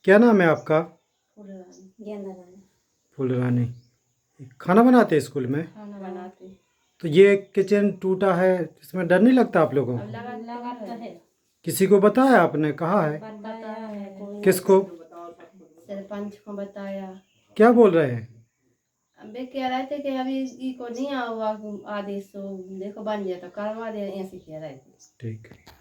क्या नाम है आपका? फूलरानी। फूलरानी। खाना बनाते हैं स्कूल में? खाना बनाते। तो ये किचन टूटा है, इसमें डर नहीं लगता आप लोगों को? अब लगा तो है। किसी को बताया आपने? कहा है? बताया है कोई। किसको? सरपंच को बताया। क्या बोल रहे हैं? अबे कह रहे थे कि अभी को नहीं हुआ आदेश, तो देखो बन जाए तो करवा दे, ऐसे कह रहे थे। ठीक।